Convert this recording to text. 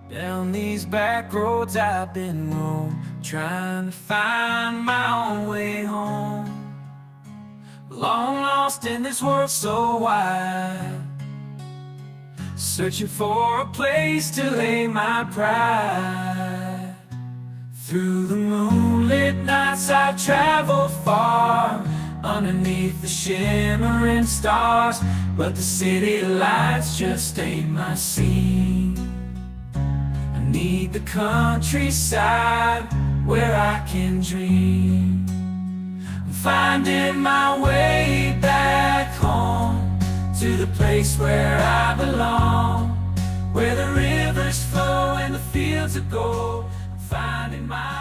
Down these back roads I've been roaming, trying to find my own way home. Long lost in this world so wide, searching for a place to lay my pride. Through the moonlit nights I've traveled far, underneath the shimmering stars, but the city lights just ain't my scene. I need the countryside where I can dream. I'm finding my way back home, to the place where I belong, where the rivers flow and the fields are gold. I'm finding my